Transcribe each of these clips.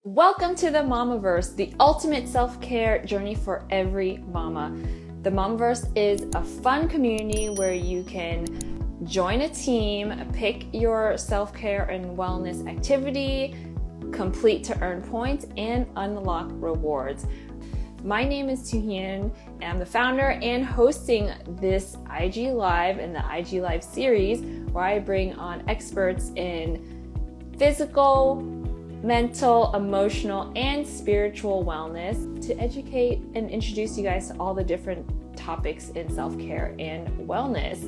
Welcome to the Mamaverse, the ultimate self-care journey for every mama. The Mamaverse is a fun community where you can join a team, pick your self-care and wellness activity, complete to earn points, and unlock rewards. My name is Tuhian, and I'm the founder and hosting this IG Live and the IG Live series where I bring on experts in physical, mental, emotional, and spiritual wellness to educate and introduce you guys to all the different topics in self-care and wellness.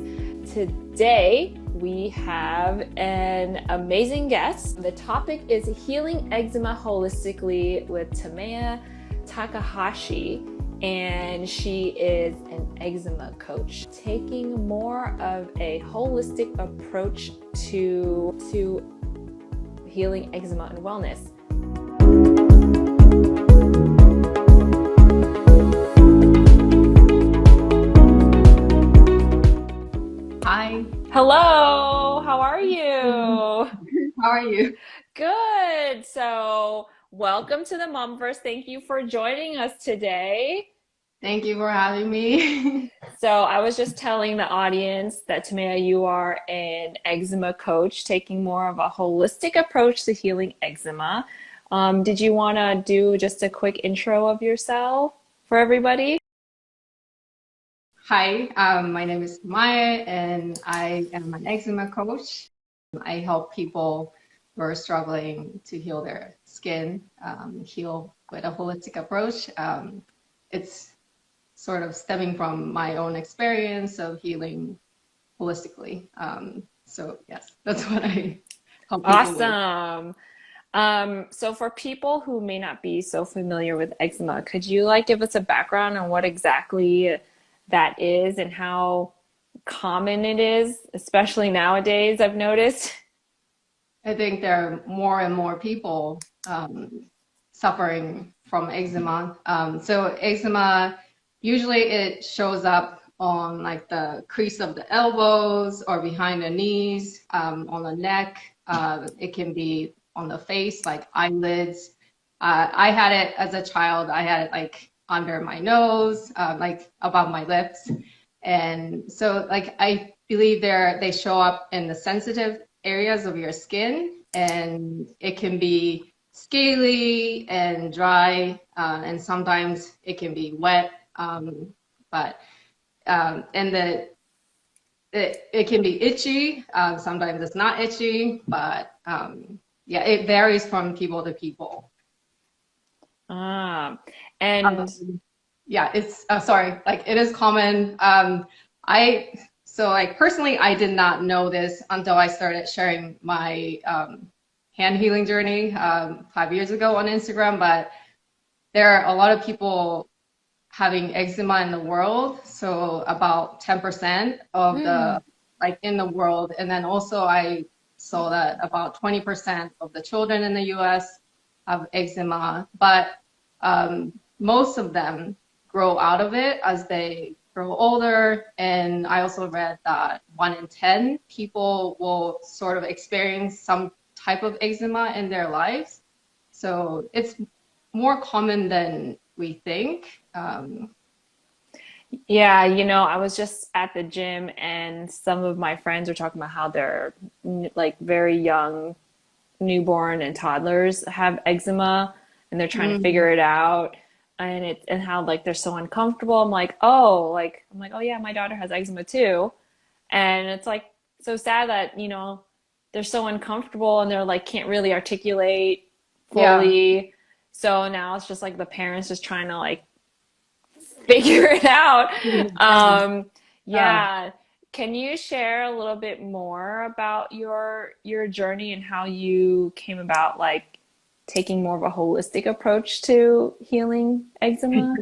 Today, we have an amazing guest. The topic is healing eczema holistically with Tamae Takahashi, and she is an eczema coach, taking more of a holistic approach to healing eczema and wellness. Hi. Hello, how are you? How are you? Good. So, welcome to the Mamaverse. Thank you for joining us today. Thank you for having me. So I was just telling the audience that Tamae, you are an eczema coach, taking more of a holistic approach to healing eczema. Did you want to do just a quick intro of yourself for everybody? Hi, my name is Tamae, and I am an eczema coach. I help people who are struggling to heal their skin, heal with a holistic approach. It's sort of stemming from my own experience of healing holistically. So yes, that's what I help people with. Awesome. So for people who may not be so familiar with eczema, could you give us a background on what exactly that is and how common it is, especially nowadays, I've noticed? I think there are more and more people suffering from eczema. So eczema, usually it shows up on the crease of the elbows or behind the knees, on the neck. It can be on the face, like eyelids. I had it as a child. I had it under my nose, above my lips. And so I believe they show up in the sensitive areas of your skin, and it can be scaly and dry, and sometimes it can be wet. And it can be itchy. Sometimes it's not itchy, but yeah, it varies from people to people. And yeah, it's sorry, it is common. Personally, I did not know this until I started sharing my hand healing journey 5 years ago on Instagram. But there are a lot of people having eczema in the world, so about 10% of the in the world. And then also I saw that about 20% of the children in the US have eczema, but most of them grow out of it as they grow older. And I also read that 1 in 10 people will sort of experience some type of eczema in their lives. So it's more common than we think. yeah, I was just at the gym and some of my friends were talking about how they're very young newborn and toddlers have eczema and they're trying to figure it out, and how they're so uncomfortable. I'm like, oh yeah, my daughter has eczema too. And it's so sad that, they're so uncomfortable and they're can't really articulate fully. Yeah. So now it's just the parents just trying to figure it out. Yeah. Can you share a little bit more about your journey and how you came about taking more of a holistic approach to healing eczema?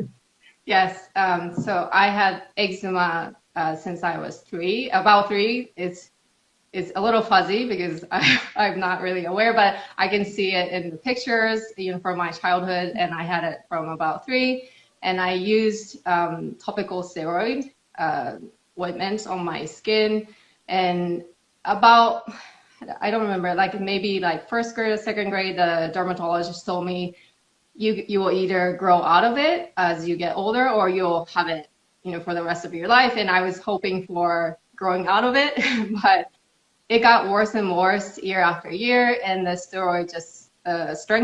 Yes. So I had eczema since I was about three. It's a little fuzzy because I'm not really aware, but I can see it in the pictures, from my childhood, and I had it from about 3. And I used topical steroid ointments on my skin, and about I don't remember, like maybe like first grade or second grade, the dermatologist told me you will either grow out of it as you get older, or you'll have it, for the rest of your life. And I was hoping for growing out of it, but it got worse and worse year after year, and the strength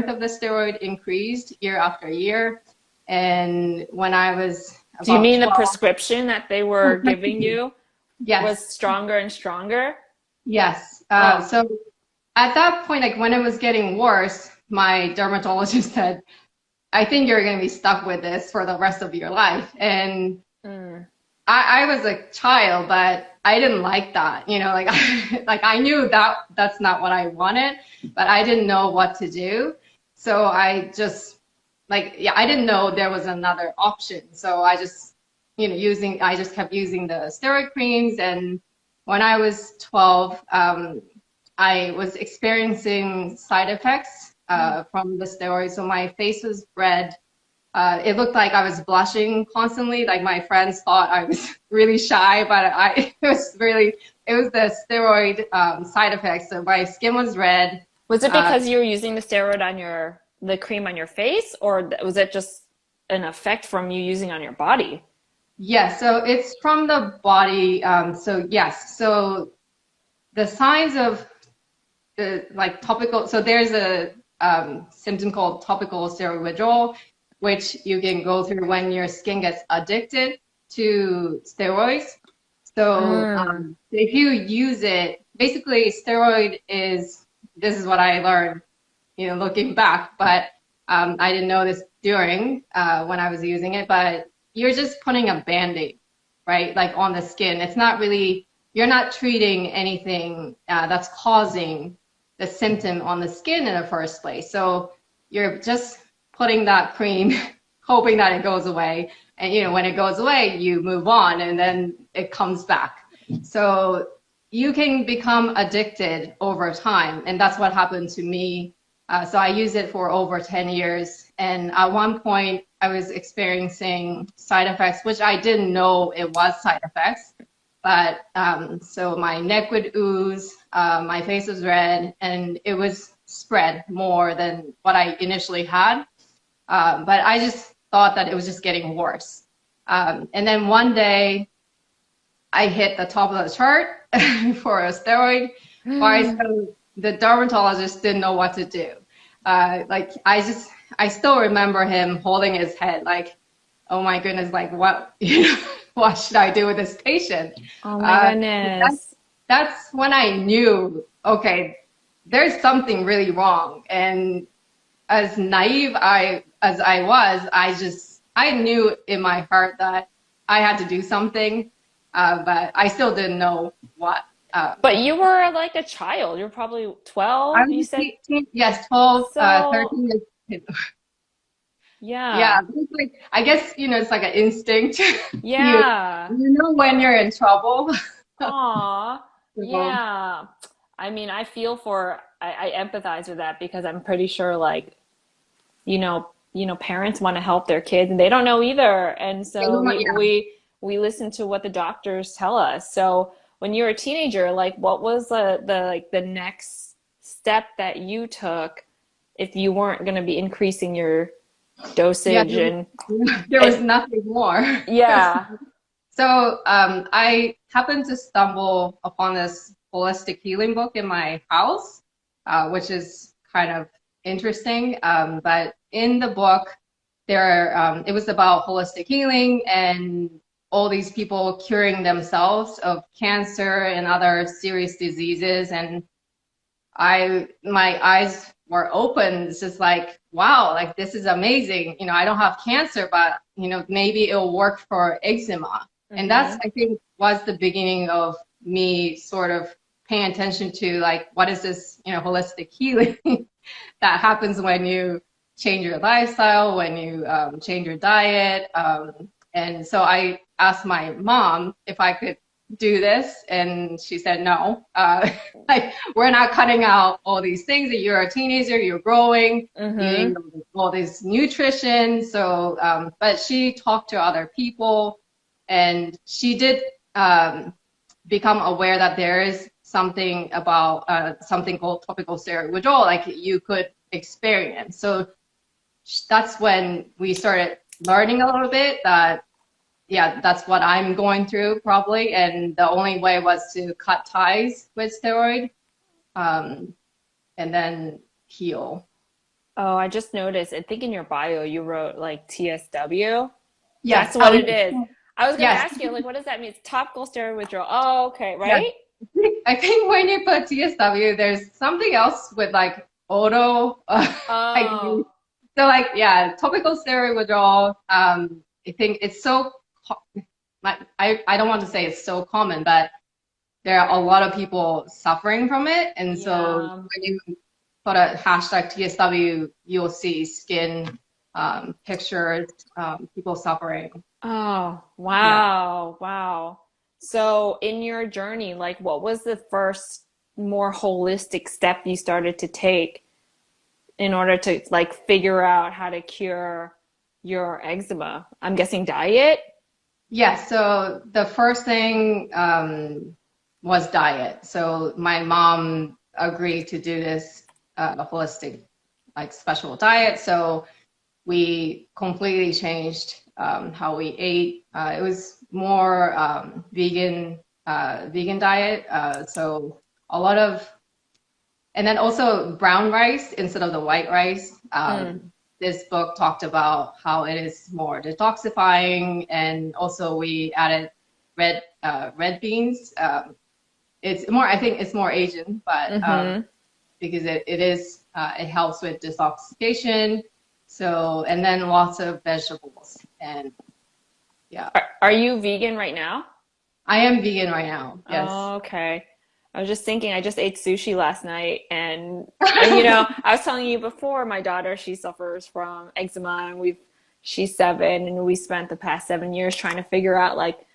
of the steroid increased year after year. And when I was about Do you mean 12, the prescription that they were giving you yes, was stronger and stronger? yes. Oh. So at that point, like when it was getting worse, my dermatologist said, I think you're going to be stuck with this for the rest of your life. And I was a child, but I didn't like that, like, like I knew that that's not what I wanted, but I didn't know what to do. So I just I didn't know there was another option. So I just, I just kept using the steroid creams. And when I was 12, I was experiencing side effects from the steroids. So my face was red. It looked like I was blushing constantly. Like my friends thought I was really shy, but it was the steroid side effects. So my skin was red. Was it because you were using the steroid on the cream on your face, or was it just an effect from you using on your body? Yes, so it's from the body. So yes, so the signs of the topical. So there's a symptom called topical steroid withdrawal, which you can go through when your skin gets addicted to steroids. So if you use it, basically steroid this is what I learned, looking back, but I didn't know this during when I was using it, but you're just putting a bandaid, right? Like on the skin. It's not really, you're not treating anything that's causing the symptom on the skin in the first place. So you're just putting that cream, hoping that it goes away. And, when it goes away, you move on and then it comes back. So you can become addicted over time. And that's what happened to me. So I used it for over 10 years. And at one point, I was experiencing side effects, which I didn't know it was side effects. But so my neck would ooze, my face was red, and it was spread more than what I initially had. But I just thought that it was just getting worse. And then one day, I hit the top of the chart for a steroid. So the dermatologist didn't know what to do. I still remember him holding his head like, oh my goodness, like what, what should I do with this patient? Oh my goodness. That's when I knew, okay, there's something really wrong. And as naive as I was, I knew in my heart that I had to do something, but I still didn't know what. But you were like a child. You were probably 12, you said? 18, yes, 12, So, 13. yeah. Yeah, it's like, I guess, it's like an instinct. Yeah. You know when you're in trouble. Aw. Yeah. I mean, I empathize with that because I'm pretty sure like, parents want to help their kids and they don't know either. And so we listen to what the doctors tell us. So when you were a teenager, like what was the next step that you took if you weren't going to be increasing your dosage? Yeah, there was nothing more. Yeah. So I happened to stumble upon this holistic healing book in my house, which is kind of interesting. But in the book, it was about holistic healing and all these people curing themselves of cancer and other serious diseases. And my eyes were open. It's just like, wow, like this is amazing. I don't have cancer, but maybe it'll work for eczema. And that's, I think, was the beginning of me sort of paying attention to like, what is this, holistic healing that happens when you change your lifestyle, when you change your diet. And so I asked my mom if I could do this, and she said no. Like we're not cutting out all these things. That you're a teenager, you're growing, eating all this nutrition. So, but she talked to other people, and she did become aware that there is something about something called topical steroid withdrawal, like you could experience. So that's when we started learning a little bit that, yeah, that's what I'm going through probably. And the only way was to cut ties with steroid and then heal. Oh, I just noticed. I think in your bio you wrote like TSW. Yes. That's what it is. I was gonna Yes. ask you, like, what does that mean? It's topical steroid withdrawal. Oh, okay, Yes. right? I think when you put TSW, there's something else with like auto. Like, Oh, so like, yeah, topical steroid withdrawal. I think it's so, like, I don't want to say it's so common, but there are a lot of people suffering from it. And so yeah. when you put a hashtag TSW, you'll see skin pictures, people suffering. Oh, Yeah. wow, wow. So in your journey, like, what was the first more holistic step you started to take in order to like figure out how to cure your eczema? I'm guessing diet. Yeah, so the first thing was diet. So my mom agreed to do this holistic, like special diet. So we completely changed how we ate. It was more vegan diet. So a lot of, and then also brown rice instead of the white rice. Mm. This book talked about how it is more detoxifying, and also we added red beans. It's more, I think it's more Asian, but Mm-hmm. because it helps with detoxification. So, and then lots of vegetables, and yeah, Are you vegan right now? I am vegan right now. Yes. Oh, okay. I was just thinking, I just ate sushi last night, and you know, I was telling you before, my daughter, she suffers from eczema, and she's 7, and we spent the past 7 years trying to figure out like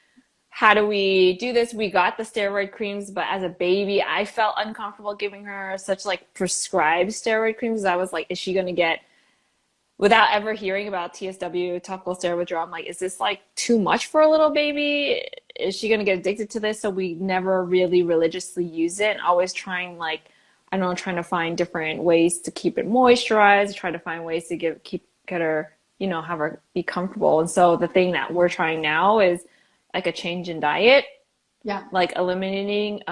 how do we do this? We got the steroid creams, but as a baby, I felt uncomfortable giving her such like prescribed steroid creams. I was like, is she gonna get, without ever hearing about TSW, topical steroid withdrawal, I'm like, is this like too much for a little baby? Is she going to get addicted to this? So we never really religiously use it. And always trying like, I don't know, trying to find different ways to keep it moisturized, try to find ways to get her, you know, have her be comfortable. And so the thing that we're trying now is like a change in diet, Yeah. like eliminating,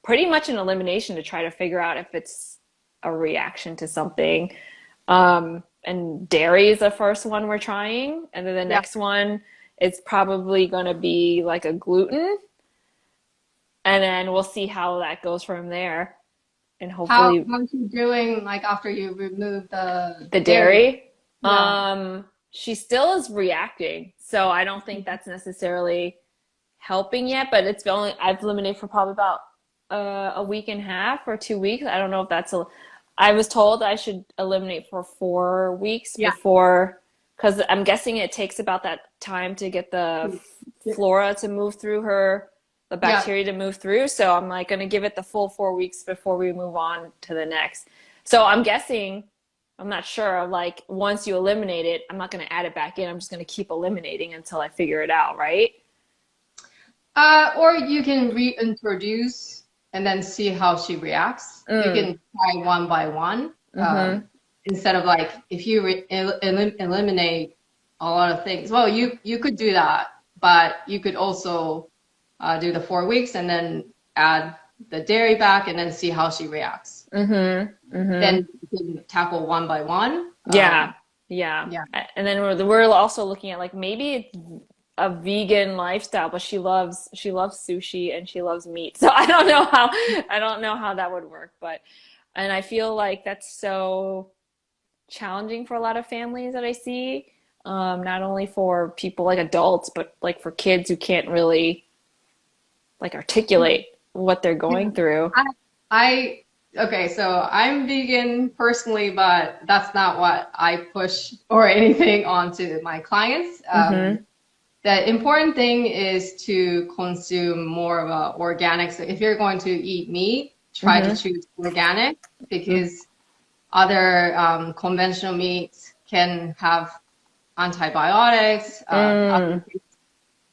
pretty much an elimination to try to figure out if it's a reaction to something. And dairy is the first one we're trying. And then the Yeah. next one is probably going to be like a gluten. And then we'll see how that goes from there. And hopefully How's she doing like after you remove the dairy? dairy, Yeah. she still is reacting. So I don't think that's necessarily helping yet, but I've eliminated for probably about a week and a half or 2 weeks. I don't know if I was told I should eliminate for 4 weeks Yeah. before, because I'm guessing it takes about that time to get the flora to move through the bacteria to move through. So I'm like going to give it the full 4 weeks before we move on to the next. So I'm guessing, I'm not sure, like once you eliminate it, I'm not going to add it back in. I'm just going to keep eliminating until I figure it out, right? Or you can reintroduce and then see how she reacts. You can try one by one. Instead of like, if you eliminate a lot of things. Well, you could do that, but you could also do the 4 weeks and then add the dairy back and then see how she reacts. Then you can tackle one by one. Yeah. And then we're also looking at like maybe it's a vegan lifestyle, but she loves sushi and she loves meat. So I don't know how that would work, and I feel like that's so challenging for a lot of families that I see, not only for people like adults, but like for kids who can't really like articulate what they're going through. Okay, so I'm vegan personally, but that's not what I push or anything onto my clients. The important thing is to consume more of a organic. So if you're going to eat meat, try to choose organic, because other conventional meats can have antibiotics.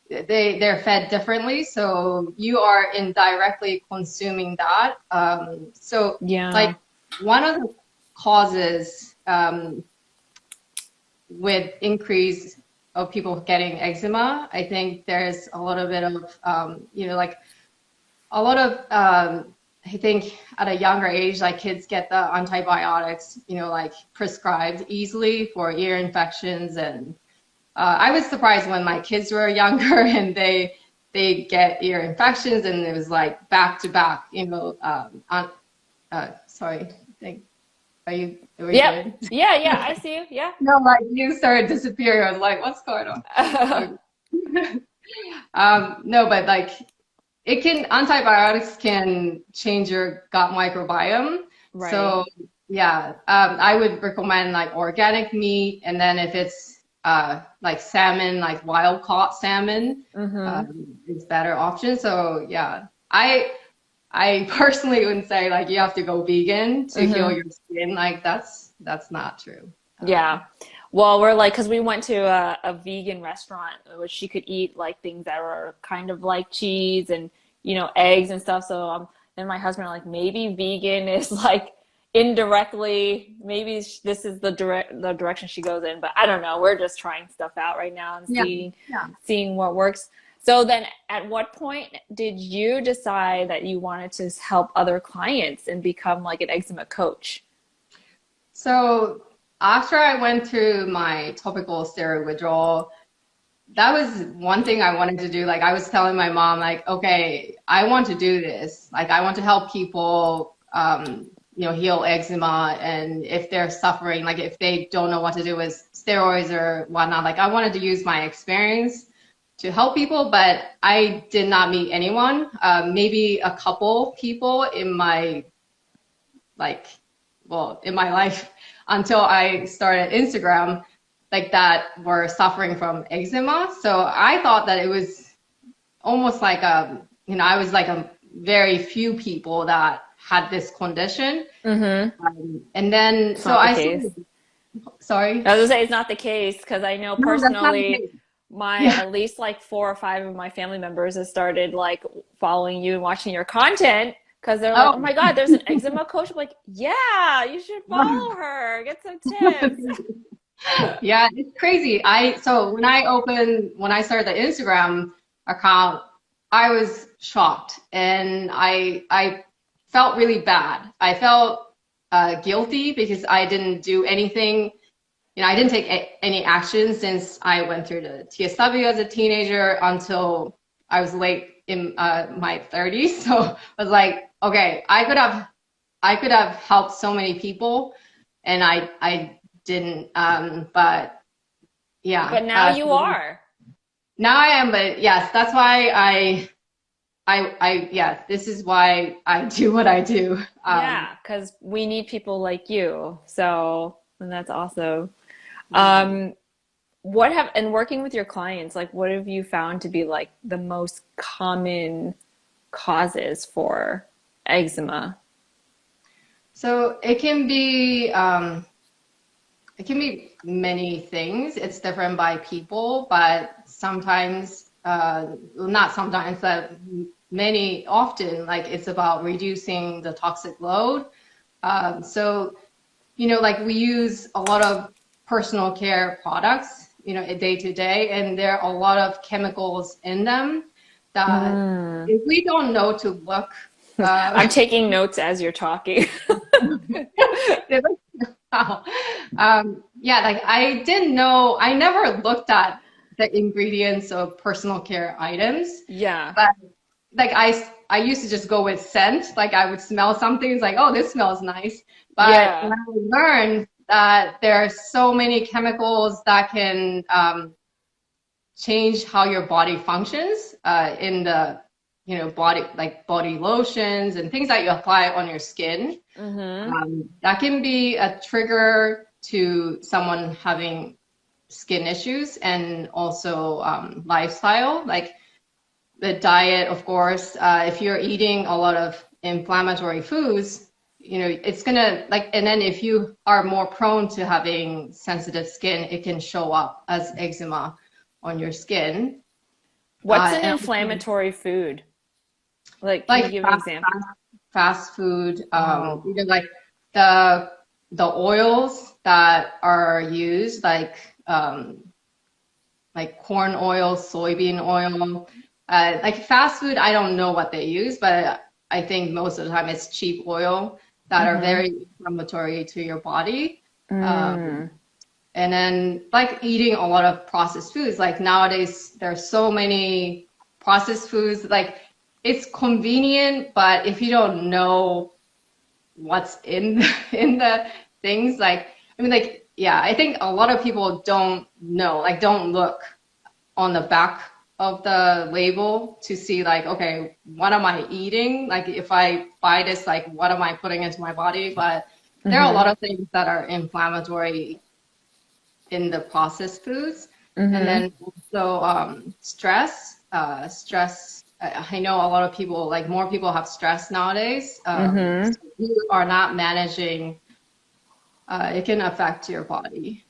they're fed differently, so you are indirectly consuming that. So Yeah. like one of the causes with increase of people getting eczema, I think there's a little bit of like a lot of I think at a younger age, like kids get the antibiotics, like prescribed easily for ear infections, and I was surprised when my kids were younger and they get ear infections, and it was like back to back, sorry, I think, are we Yep. good? Yeah, I see you. Yeah. No, like you started disappearing. I was like, what's going on? No, but like antibiotics can change your gut microbiome. Right. So yeah, I would recommend like organic meat, and then if it's like salmon, like wild caught salmon, is better option. So yeah, I personally wouldn't say like you have to go vegan to heal your skin. Like that's not true. Yeah. Well, we're like, because we went to a vegan restaurant where she could eat like things that were kind of like cheese and, eggs and stuff. So then my husband like, maybe vegan is like indirectly, maybe this is the direction she goes in. But I don't know. We're just trying stuff out right now and seeing what works. So then at what point did you decide that you wanted to help other clients and become like an eczema coach? So after I went through my topical steroid withdrawal, that was one thing I wanted to do. Like I was telling my mom, like, okay, I want to do this. Like I want to help people, heal eczema. And if they're suffering, like if they don't know what to do with steroids or whatnot, like I wanted to use my experience to help people, but I did not meet anyone. Maybe a couple people in my life until I started Instagram, like that were suffering from eczema. So I thought that it was almost like I was like a very few people that had this condition. And then It's not the case. Sorry. I was gonna say it's not the case because I know personally at least like 4 or 5 of my family members have started like following you and watching your content. Because they're like, oh my God, there's an eczema coach. I'm like, yeah, you should follow her. Get some tips. Yeah, it's crazy. So when I started the Instagram account, I was shocked and I felt really bad. I felt guilty because I didn't do anything. I didn't take any action since I went through the TSW as a teenager until I was late in my 30s. So I was like, okay, I could have helped so many people, and I didn't. But yeah. But now you are. Now I am. But yes, that's why this is why I do what I do. Yeah, because we need people like you. So, and that's awesome. And working with your clients, like what have you found to be like the most common causes for eczema? So it can be many things. It's different by people, but sometimes, not sometimes, but often, like it's about reducing the toxic load. So, like we use a lot of personal care products, day to day, and there are a lot of chemicals in them that if we don't know to look. I'm taking notes as you're talking. Wow. Like I didn't know, I never looked at the ingredients of personal care items. Yeah. But like I used to just go with scent. Like I would smell something, it's like, oh, this smells nice. But when I learned that there are so many chemicals that can change how your body functions in the body lotions and things that you apply on your skin. That can be a trigger to someone having skin issues, and also lifestyle, like the diet, of course. If you're eating a lot of inflammatory foods, it's gonna and then if you are more prone to having sensitive skin, it can show up as eczema on your skin. What's an And inflammatory food? Like, can you like give an example? fast food, Oh. even like the oils that are used, like corn oil, soybean oil, like fast food. I don't know what they use, but I think most of the time it's cheap oil that are Mm-hmm. very inflammatory to your body. Um, Mm. and then like eating a lot of processed foods. Like nowadays, there's so many processed foods. Like it's convenient, but if you don't know what's in in the things, like I mean, like yeah, I think a lot of people don't know, like don't look on the back of the label to see like, okay, what am I eating? Like if I buy this, like what am I putting into my body? But there are a Mm-hmm. lot of things that are inflammatory in the processed foods. And Mm-hmm. then also stress. I know a lot of people, like more people have stress nowadays. Mm-hmm. So if you are not managing, it can affect your body.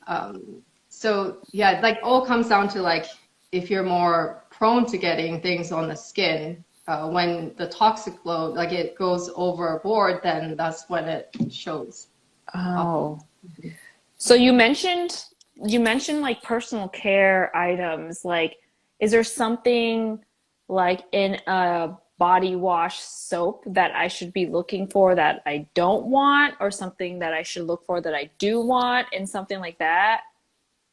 So yeah, like all comes down to like if you're more prone to getting things on the skin, when the toxic load like it goes overboard, then that's when it shows up. Oh. So you mentioned like personal care items. Like, is there something like in a body wash soap that I should be looking for that I don't want, or something that I should look for that I do want, and something like that?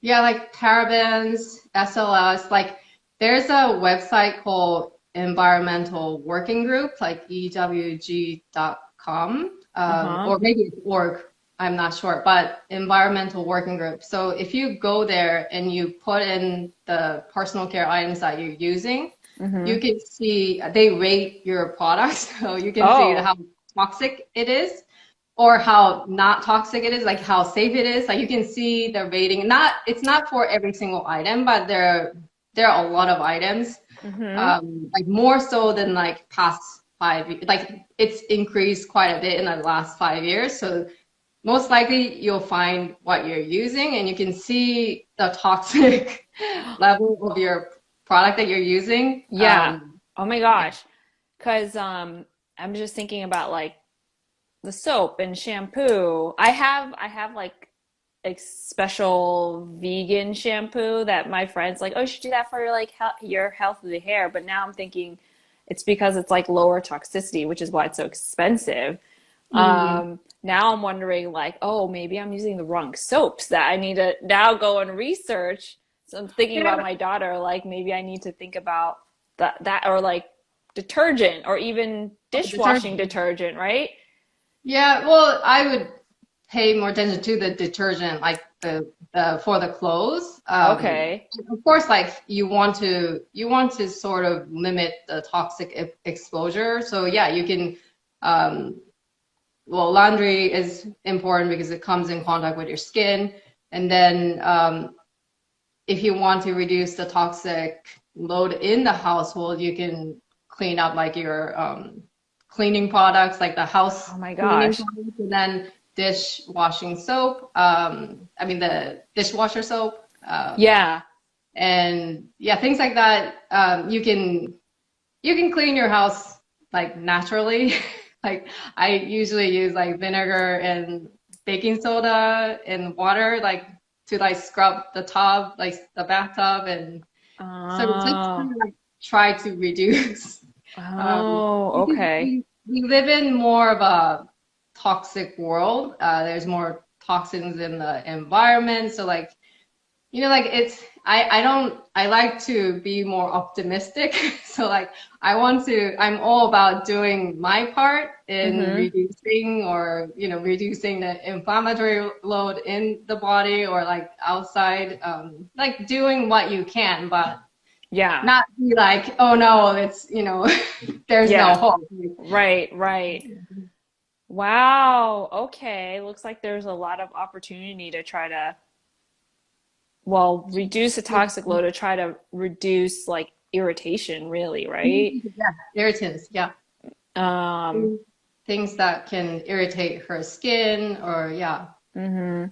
Yeah, like parabens, SLS, like there's a website called Environmental Working Group, like EWG.com, Uh-huh. or maybe it's org, I'm not sure, but Environmental Working Group. So if you go there and you put in the personal care items that you're using, you Mm-hmm. can see they rate your products, so you can see Oh. how toxic it is or how not toxic it is, like how safe it is. Like you can see the rating. Not it's not for every single item, but there are a lot of items, Mm-hmm. like more so than like past 5 years. Like it's increased quite a bit in the last 5 years. So most likely you'll find what you're using, and you can see the toxic level of your product that you're using. Yeah. Oh my Yeah. gosh. Because I'm just thinking about like the soap and shampoo. I have like a special vegan shampoo that my friends like, oh, you should do that for your like your healthy hair. But now I'm thinking it's because it's like lower toxicity, which is why it's so expensive. Mm. Now I'm wondering like, oh, maybe I'm using the wrong soaps that I need to now go and research. So I'm thinking Yeah. about my daughter, like maybe I need to think about that or like detergent or even dishwashing Detergent. detergent, right? Yeah, well, I would pay more attention to the detergent, like the for the clothes. Okay. Of course, like you want to sort of limit the toxic exposure. So yeah, you can. Um, well, laundry is important because it comes in contact with your skin, and then if you want to reduce the toxic load in the household, you can clean up like your cleaning products, like the house Oh my cleaning gosh. products, and then dishwashing soap. I mean the dishwasher soap, Yeah. and yeah, things like that. You can clean your house like naturally. Like I usually use like vinegar and baking soda and water, like to like scrub the tub, like the bathtub, and so just kind Oh. of like try to reduce. Oh, Because okay. we live in more of a toxic world. There's more toxins in the environment, so like like it's I like to be more optimistic. So like I'm all about doing my part in Mm-hmm. reducing or reducing the inflammatory load in the body or like outside, like doing what you can, but Yeah. not be like, oh no, it's there's no Yeah. hope. Right, right. Wow. Okay. Looks like there's a lot of opportunity to try to, well, reduce the toxic load to try to reduce like irritation, really, right? Yeah, irritants, yeah. Um, Things that can irritate her skin or yeah. mhm.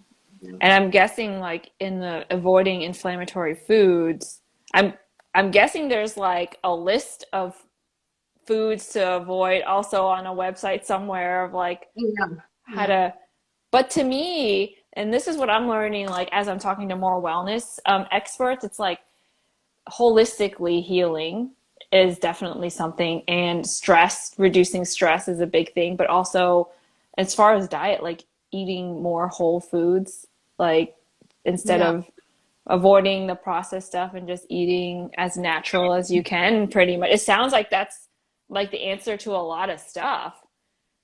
And I'm guessing like in the avoiding inflammatory foods, I'm I'm guessing there's like a list of foods to avoid also on a website somewhere of like Yeah. how Yeah. to, but to me, and this is what I'm learning, like as I'm talking to more wellness experts, it's like holistically healing is definitely something, and stress, reducing stress is a big thing, but also as far as diet, like eating more whole foods, like instead Yeah. of avoiding the processed stuff and just eating as natural as you can, pretty much. It sounds like that's like the answer to a lot of stuff.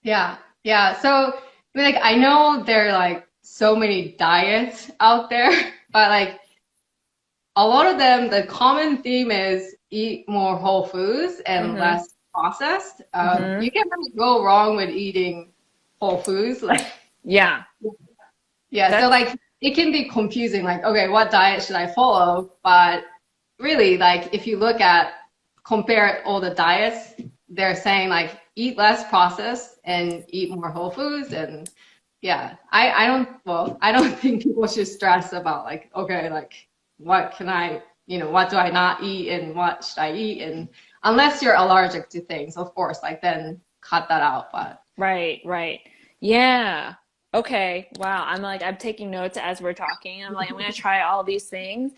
Yeah. Yeah. So, I mean, like, I know there are like so many diets out there, but like a lot of them, the common theme is eat more whole foods and Mm-hmm. less processed. Mm-hmm. You can't really go wrong with eating whole foods. Like, Yeah. yeah, so That's like it can be confusing, like, okay, what diet should I follow? But really, like, if you look at, compare all the diets, they're saying like eat less processed and eat more whole foods. And yeah, I don't think people should stress about like, okay, like what can I, what do I not eat and what should I eat? And unless you're allergic to things, of course, like then cut that out. But right, right. Yeah. Okay. Wow. I'm taking notes as we're talking. I'm like, I'm gonna try all these things.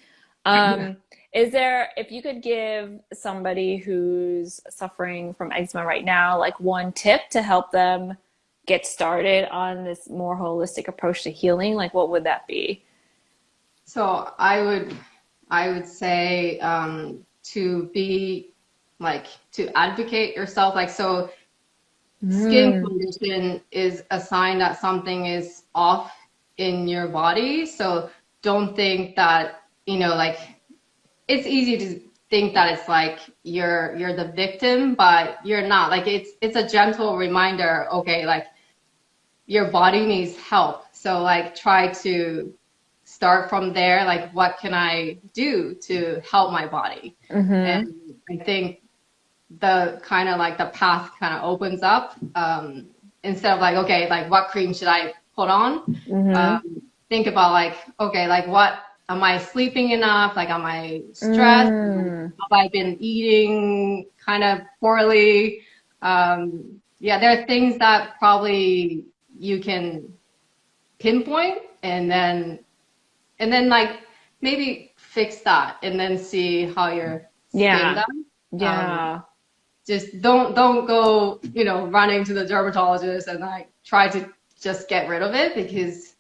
Um, is there, if you could give somebody who's suffering from eczema right now, like one tip to help them get started on this more holistic approach to healing, like what would that be? so I would say to be like to advocate yourself. Like so, skin Mm, condition is a sign that something is off in your body. So don't think that, like it's easy to think that it's like you're the victim, but you're not. Like it's a gentle reminder, okay, like your body needs help. So like try to start from there, like what can I do to help my body? And mm-hmm. I think the kind of like the path kind of opens up, instead of like, okay, like what cream should I put on? Mm-hmm. Think about like, okay, like what am I sleeping enough? Like, am I stressed? Mm, Have I been eating kind of poorly? Yeah, there are things that probably you can pinpoint, and then like maybe fix that and then see how your skin yeah. does. Um, Yeah. just don't go, running to the dermatologist and like try to just get rid of it, because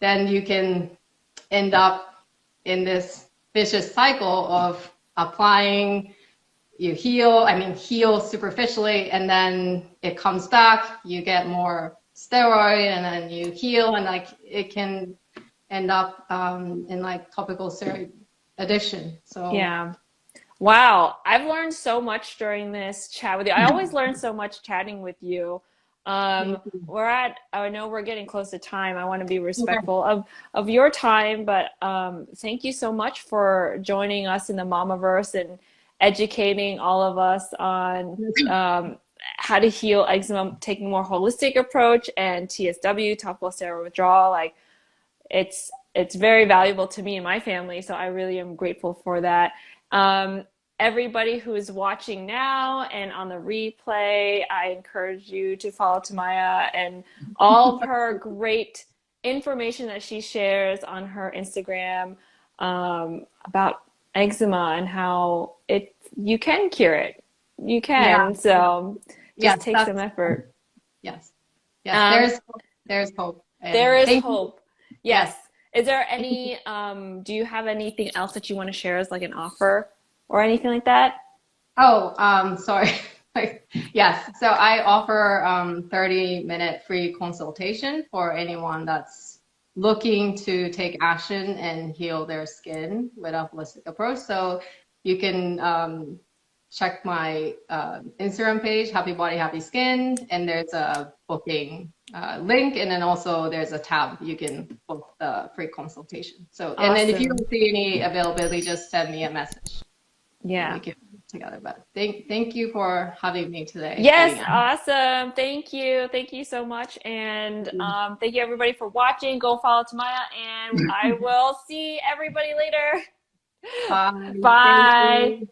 then you can end up in this vicious cycle of applying, heal superficially, and then it comes back, you get more steroid, and then you heal, and like it can end up in like topical steroid addiction. So Yeah. Wow, I've learned so much during this chat with you. I always learn so much chatting with you. thank you. I know we're getting close to time. I want to be Okay. respectful of your time, but thank you so much for joining us in the Mamaverse and educating all of us on how to heal eczema, taking a more holistic approach, and TSW, topical steroid withdrawal. Like it's very valuable to me and my family, so I really am grateful for that. Um, Everybody who is watching now and on the replay, I encourage you to follow Tamaya and all of her great information that she shares on her Instagram about eczema and how you can cure it. You Yeah. can. So just Yes, take some effort. yes, yes. Um, There's hope, there and is thank you. hope. Yes. Yes. Is there do you have anything else that you want to share as like an offer or anything like that? Oh, sorry. Yes. So I offer 30-minute free consultation for anyone that's looking to take action and heal their skin with a holistic approach. So you can check my Instagram page, Happy Body, Happy Skin, and there's a booking link, and then also there's a tab you can book the free consultation. So, and then if you Awesome. don't see any availability, just send me a message and we Yeah. can work together. But thank you for having me today, Yes, Alina. awesome. Thank you. Thank you so much. And thank you everybody for watching. Go follow Tamaya and I will see everybody later. Bye. Thank Bye. you.